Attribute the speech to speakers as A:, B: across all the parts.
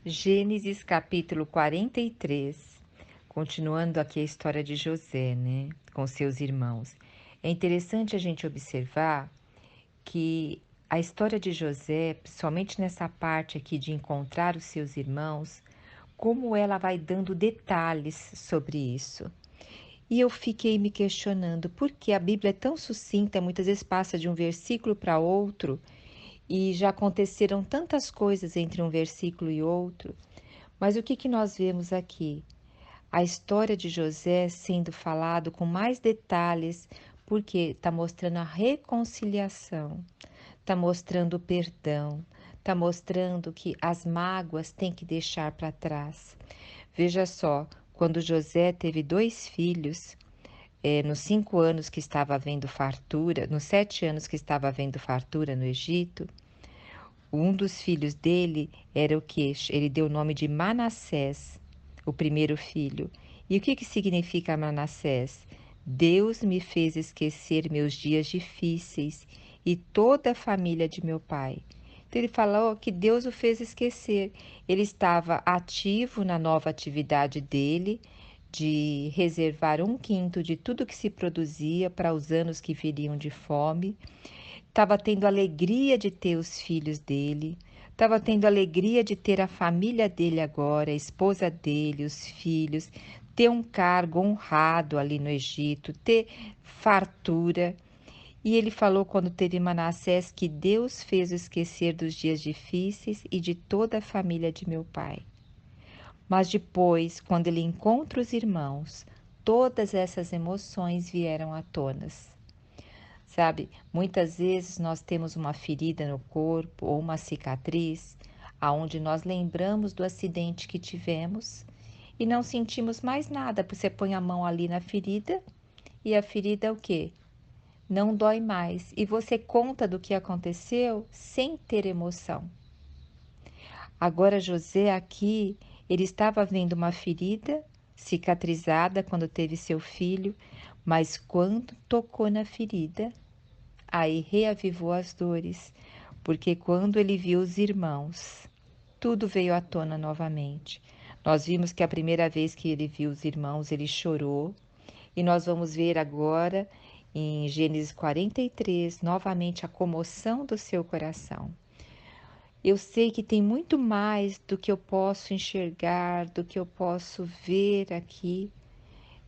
A: Gênesis capítulo 43, continuando aqui a história de José, né, com seus irmãos. É interessante a gente observar que a história de José, principalmente nessa parte aqui de encontrar os seus irmãos, como ela vai dando detalhes sobre isso. E eu fiquei me questionando por que a Bíblia é tão sucinta, muitas vezes passa de um versículo para outro, e já aconteceram tantas coisas entre um versículo e outro. Mas o que que nós vemos aqui? A história de José sendo falado com mais detalhes, porque está mostrando a reconciliação, está mostrando o perdão, está mostrando que as mágoas têm que deixar para trás. Veja só, quando José teve 2 filhos, nos 5 anos que estava havendo fartura, nos 7 anos que estava havendo fartura no Egito, um dos filhos dele era o que? Ele deu o nome de Manassés, o primeiro filho. E o que que significa Manassés? Deus me fez esquecer meus dias difíceis e toda a família de meu pai. Então ele falou que Deus o fez esquecer. Ele estava ativo na nova atividade dele, de reservar 1/5 de tudo que se produzia para os anos que viriam de fome. Estava tendo alegria de ter os filhos dele, estava tendo alegria de ter a família dele agora, a esposa dele, os filhos, ter um cargo honrado ali no Egito, ter fartura. E ele falou quando teve Manassés que Deus fez o esquecer dos dias difíceis e de toda a família de meu pai. Mas depois, quando ele encontra os irmãos, todas essas emoções vieram à tona. Sabe, muitas vezes nós temos uma ferida no corpo ou uma cicatriz, aonde nós lembramos do acidente que tivemos e não sentimos mais nada. Você põe a mão ali na ferida e a ferida é o quê? Não dói mais. E você conta do que aconteceu sem ter emoção. Agora José aqui, ele estava vendo uma ferida cicatrizada quando teve seu filho, mas quando tocou na ferida, aí reavivou as dores, porque quando ele viu os irmãos, tudo veio à tona novamente. Nós vimos que a primeira vez que ele viu os irmãos, ele chorou, e nós vamos ver agora em Gênesis 43, novamente a comoção do seu coração. Eu sei que tem muito mais do que eu posso enxergar, do que eu posso ver aqui,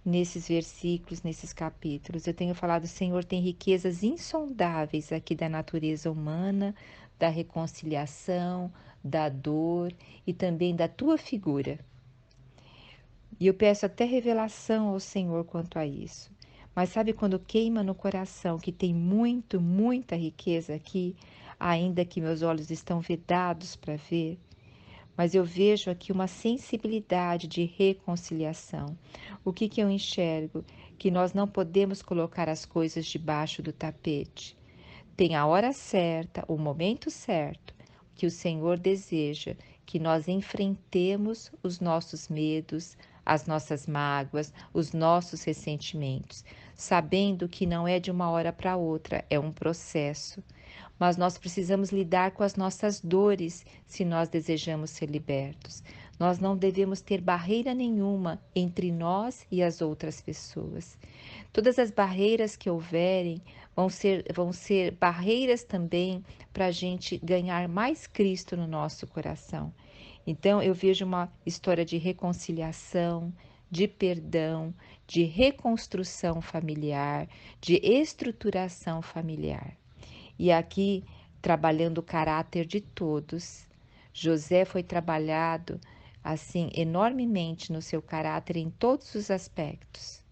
A: nesses versículos, nesses capítulos. Eu tenho falado, Senhor, tem riquezas insondáveis aqui da natureza humana, da reconciliação, da dor e também da tua figura. E eu peço até revelação ao Senhor quanto a isso. Mas sabe quando queima no coração que tem muita riqueza aqui, ainda que meus olhos estão vedados para ver? Mas eu vejo aqui uma sensibilidade de reconciliação. O que que eu enxergo? Que nós não podemos colocar as coisas debaixo do tapete. Tem a hora certa, o momento certo, que o Senhor deseja que nós enfrentemos os nossos medos, as nossas mágoas, os nossos ressentimentos, sabendo que não é de uma hora para outra, é um processo. Mas nós precisamos lidar com as nossas dores se nós desejamos ser libertos. Nós não devemos ter barreira nenhuma entre nós e as outras pessoas. Todas as barreiras que houverem vão ser barreiras também para a gente ganhar mais Cristo no nosso coração. Então, eu vejo uma história de reconciliação, de perdão, de reconstrução familiar, de estruturação familiar. E aqui, trabalhando o caráter de todos, José foi trabalhado assim enormemente no seu caráter em todos os aspectos,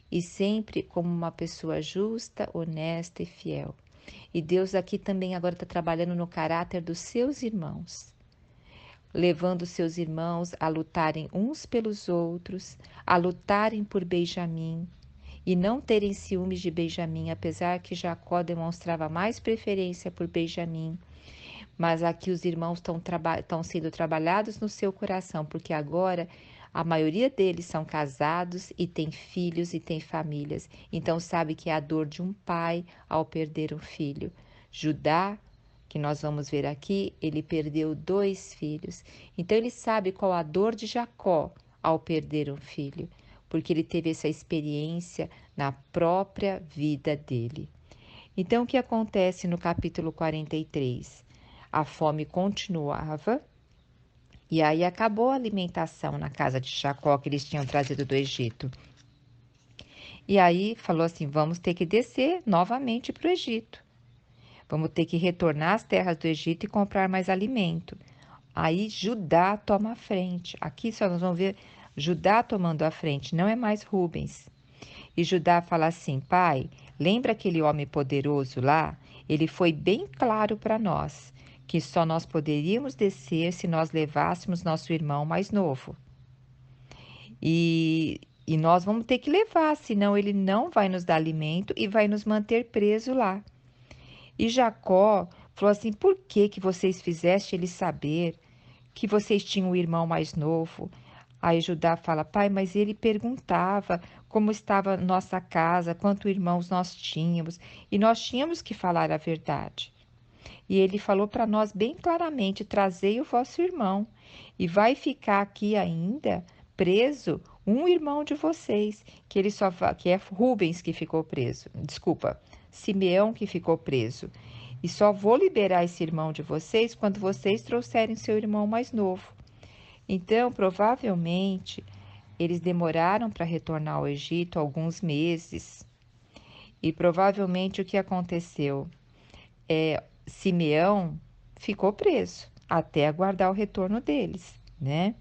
A: e sempre como uma pessoa justa, honesta e fiel. E Deus aqui também agora está trabalhando no caráter dos seus irmãos, levando seus irmãos a lutarem uns pelos outros, a lutarem por Benjamim, e não terem ciúmes de Benjamim, apesar que Jacó demonstrava mais preferência por Benjamim. Mas aqui os irmãos estão sendo trabalhados no seu coração, porque agora a maioria deles são casados e têm filhos e têm famílias. Então sabe que é a dor de um pai ao perder um filho. Judá que nós vamos ver aqui, ele perdeu 2 filhos. Então ele sabe qual a dor de Jacó ao perder um filho, porque ele teve essa experiência na própria vida dele. Então o que acontece no capítulo 43? A fome continuava e aí acabou a alimentação na casa de Jacó que eles tinham trazido do Egito. E aí falou assim: vamos ter que descer novamente para o Egito. Vamos ter que retornar às terras do Egito e comprar mais alimento. Aí Judá toma a frente. Aqui só nós vamos ver Judá tomando a frente, não é mais Rubens. E Judá fala assim: pai, lembra aquele homem poderoso lá? Ele foi bem claro para nós que só nós poderíamos descer se nós levássemos nosso irmão mais novo. E nós vamos ter que levar, senão ele não vai nos dar alimento e vai nos manter presos lá. E Jacó falou assim: por que que vocês fizeste ele saber que vocês tinham um irmão mais novo? Aí Judá fala: pai, mas ele perguntava como estava nossa casa, quantos irmãos nós tínhamos, e nós tínhamos que falar a verdade. E ele falou para nós bem claramente: trazei o vosso irmão, e vai ficar aqui ainda preso um irmão de vocês, que ele só que é Rubens que ficou preso. Desculpa, Simeão que ficou preso. E só vou liberar esse irmão de vocês quando vocês trouxerem seu irmão mais novo. Então, provavelmente, eles demoraram para retornar ao Egito alguns meses. E provavelmente o que aconteceu? Simeão ficou preso até aguardar o retorno deles, né?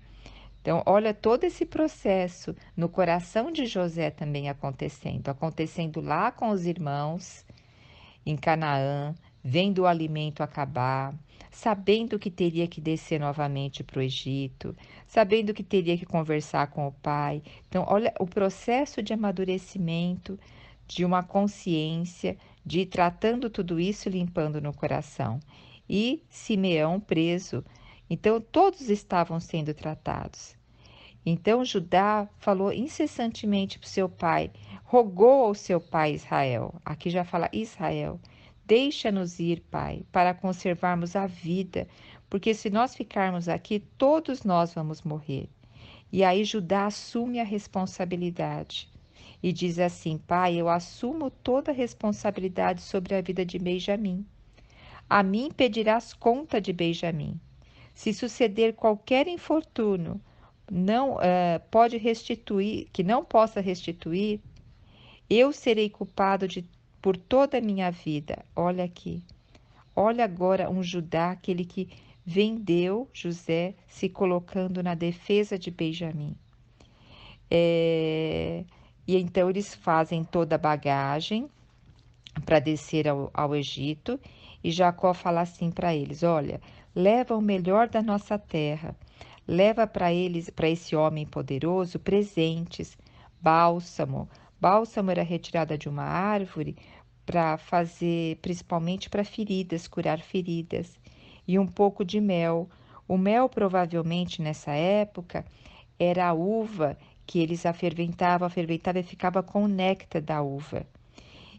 A: Então, olha todo esse processo no coração de José também acontecendo lá com os irmãos em Canaã, vendo o alimento acabar, sabendo que teria que descer novamente para o Egito, sabendo que teria que conversar com o pai. Então, olha o processo de amadurecimento de uma consciência, de ir tratando tudo isso, limpando no coração. E Simeão preso. Então, todos estavam sendo tratados. Então Judá falou incessantemente para o seu pai, rogou ao seu pai Israel. Aqui já fala Israel. Deixa-nos ir, pai, para conservarmos a vida, porque se nós ficarmos aqui, todos nós vamos morrer. E aí Judá assume a responsabilidade e diz assim: pai, eu assumo toda a responsabilidade sobre a vida de Benjamim. A mim pedirás conta de Benjamim. Se suceder qualquer infortúnio, não pode restituir, que não possa restituir, eu serei culpado por toda a minha vida. Olha aqui, olha agora um Judá, aquele que vendeu José, se colocando na defesa de Benjamim. E então eles fazem toda a bagagem para descer ao Egito, e Jacó fala assim para eles: olha, leva o melhor da nossa terra, leva para eles, para esse homem poderoso, presentes, bálsamo. Bálsamo era retirada de uma árvore para fazer, principalmente para feridas, curar feridas, e um pouco de mel. O mel, provavelmente nessa época, era a uva que eles aferventavam e ficava com o néctar da uva.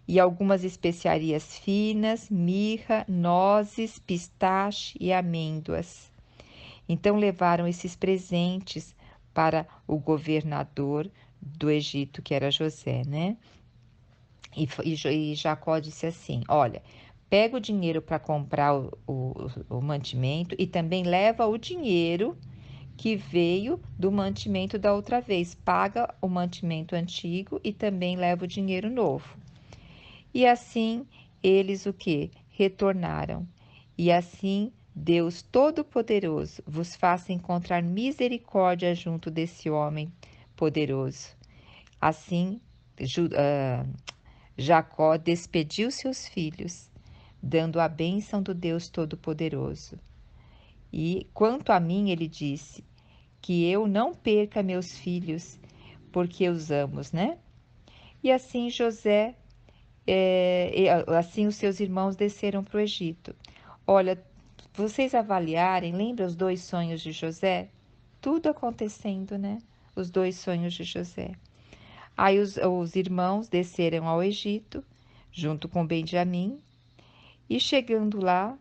A: E algumas especiarias finas, mirra, nozes, pistache e amêndoas. Então levaram esses presentes para o governador do Egito, que era José, né? E Jacó disse assim: olha, pega o dinheiro para comprar o mantimento e também leva o dinheiro que veio do mantimento da outra vez. Paga o mantimento antigo e também leva o dinheiro novo. E assim eles o que? Retornaram. E assim Deus Todo-Poderoso vos faça encontrar misericórdia junto desse homem poderoso. Assim, Jacó despediu seus filhos, dando a bênção do Deus Todo-Poderoso. E quanto a mim, ele disse, que eu não perca meus filhos, porque os amo, né? E assim José, assim os seus irmãos desceram para o Egito. Olha, vocês avaliarem, lembra os 2 sonhos de José? Tudo acontecendo, né? Os 2 sonhos de José. Aí os irmãos desceram ao Egito, junto com Benjamim, e chegando lá,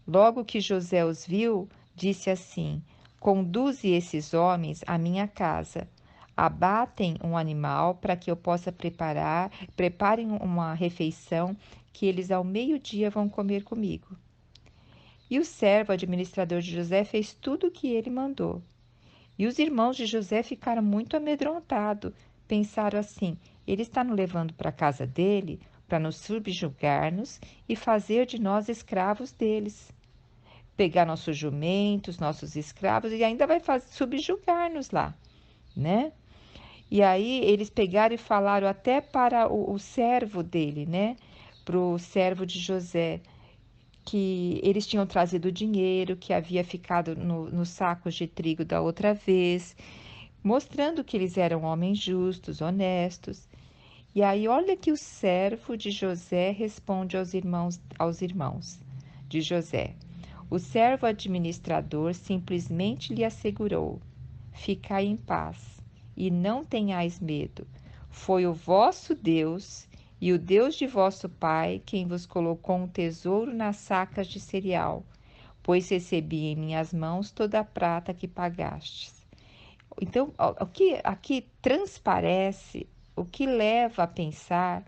A: Logo que José os viu, disse assim: Conduze esses homens à minha casa. Abatem um animal para que eu possa preparem uma refeição que eles ao meio-dia vão comer comigo. E o servo administrador de José fez tudo o que ele mandou. E os irmãos de José ficaram muito amedrontados. Pensaram assim: ele está nos levando para a casa dele para nos subjugar-nos e fazer de nós escravos deles. Pegar nossos jumentos, nossos escravos e ainda vai subjugar-nos lá, né? E aí eles pegaram e falaram até para o servo dele, né? Para o servo de José, que eles tinham trazido o dinheiro que havia ficado nos sacos de trigo da outra vez, mostrando que eles eram homens justos, honestos. E aí, olha que o servo de José responde aos irmãos de José. O servo administrador simplesmente lhe assegurou: Ficai em paz e não tenhais medo. Foi o vosso Deus e o Deus de vosso pai quem vos colocou um tesouro nas sacas de cereal, pois recebi em minhas mãos toda a prata que pagastes. Então, o que aqui transparece, o que leva a pensar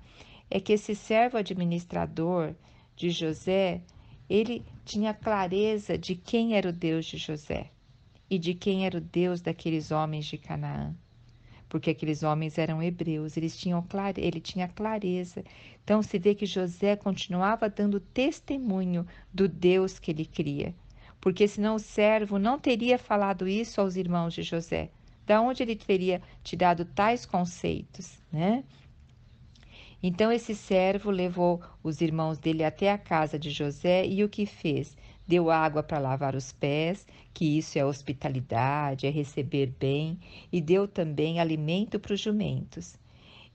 A: é que esse servo administrador de José, ele tinha clareza de quem era o Deus de José e de quem era o Deus daqueles homens de Canaã, porque aqueles homens eram hebreus, ele tinha clareza. Então se vê que José continuava dando testemunho do Deus que ele cria, porque senão o servo não teria falado isso aos irmãos de José. Da onde ele teria tirado tais conceitos, né? Então esse servo levou os irmãos dele até a casa de José e o que fez? Deu água para lavar os pés, que isso é hospitalidade, é receber bem, e deu também alimento para os jumentos.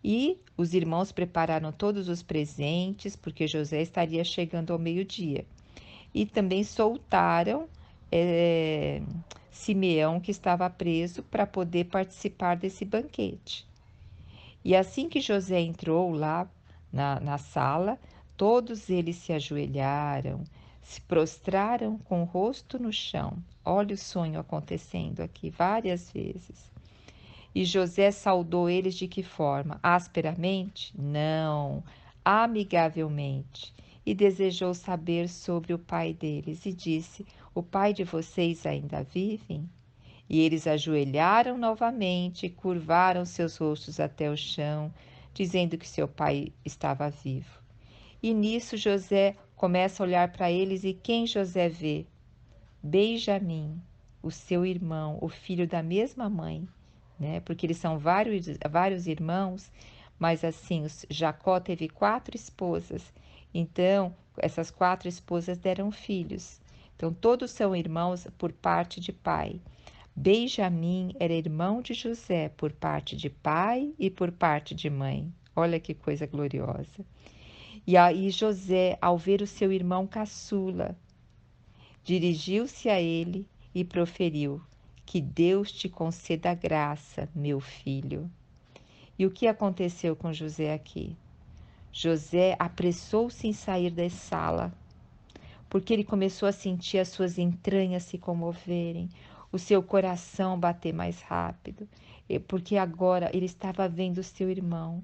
A: E os irmãos prepararam todos os presentes, porque José estaria chegando ao meio-dia. E também soltaram Simeão, que estava preso, para poder participar desse banquete. E assim que José entrou lá na sala, todos eles se ajoelharam, se prostraram com o rosto no chão. Olha o sonho acontecendo aqui várias vezes. E José saudou eles de que forma? Asperamente? Não, amigavelmente. E desejou saber sobre o pai deles e disse: O pai de vocês ainda vive? E eles ajoelharam novamente e curvaram seus rostos até o chão, dizendo que seu pai estava vivo. E nisso José começa a olhar para eles e quem José vê? Benjamim, o seu irmão, o filho da mesma mãe, né? Porque eles são vários irmãos, mas assim, Jacó teve 4 esposas. Então, essas 4 esposas deram filhos. Então, todos são irmãos por parte de pai. Benjamim era irmão de José por parte de pai e por parte de mãe. Olha que coisa gloriosa. E aí José, ao ver o seu irmão caçula, dirigiu-se a ele e proferiu: Que Deus te conceda graça, meu filho. E o que aconteceu com José aqui? José apressou-se em sair da sala, porque ele começou a sentir as suas entranhas se comoverem, o seu coração bater mais rápido, porque agora ele estava vendo seu irmão.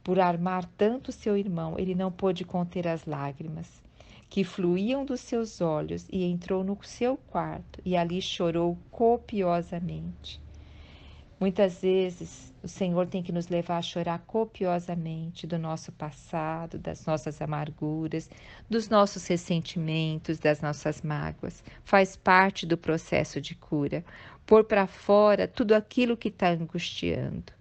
A: Por amar tanto seu irmão, ele não pôde conter as lágrimas que fluíam dos seus olhos e entrou no seu quarto e ali chorou copiosamente. Muitas vezes o Senhor tem que nos levar a chorar copiosamente do nosso passado, das nossas amarguras, dos nossos ressentimentos, das nossas mágoas. Faz parte do processo de cura, pôr para fora tudo aquilo que está angustiando.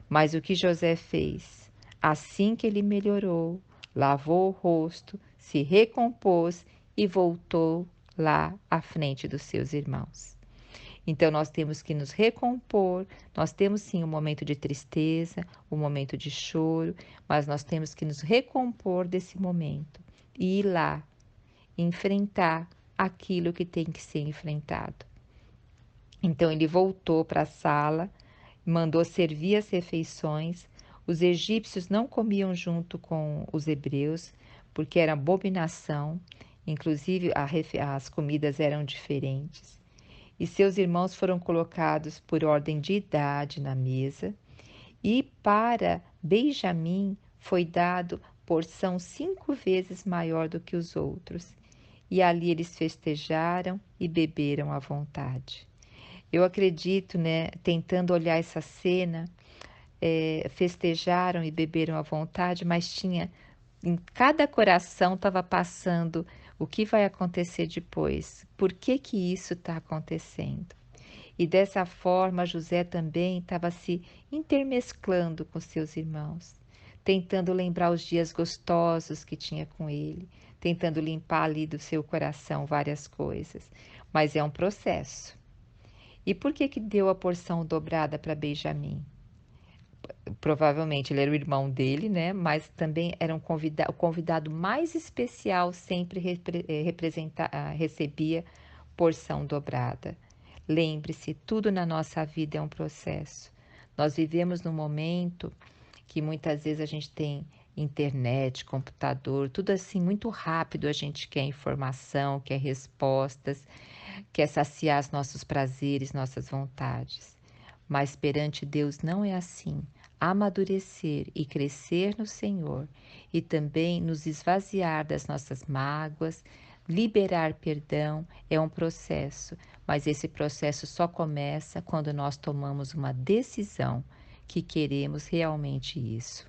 A: Mas o que José fez? Assim que ele melhorou, lavou o rosto, se recompôs e voltou lá à frente dos seus irmãos. Então, nós temos que nos recompor, nós temos sim um momento de tristeza, um momento de choro, mas nós temos que nos recompor desse momento e ir lá, enfrentar aquilo que tem que ser enfrentado. Então, ele voltou para a sala, mandou servir as refeições. Os egípcios não comiam junto com os hebreus, porque era abominação. inclusive as comidas eram diferentes. E seus irmãos foram colocados por ordem de idade na mesa, e para Benjamim foi dado porção 5 vezes maior do que os outros. E ali eles festejaram e beberam à vontade. Eu acredito, né, tentando olhar essa cena, festejaram e beberam à vontade, mas tinha em cada coração estava passando o que vai acontecer depois, por que que isso está acontecendo. E dessa forma José também estava se intermesclando com seus irmãos, tentando lembrar os dias gostosos que tinha com ele, tentando limpar ali do seu coração várias coisas, mas é um processo. E por que que deu a porção dobrada para Benjamim? Provavelmente ele era o irmão dele, né? Mas também era o convidado mais especial, sempre recebia porção dobrada. Lembre-se, tudo na nossa vida é um processo. Nós vivemos num momento que muitas vezes a gente tem internet, computador, tudo assim muito rápido, a gente quer informação, quer respostas, quer saciar os nossos prazeres, nossas vontades. Mas perante Deus não é assim. Amadurecer e crescer no Senhor e também nos esvaziar das nossas mágoas, liberar perdão é um processo, mas esse processo só começa quando nós tomamos uma decisão que queremos realmente isso.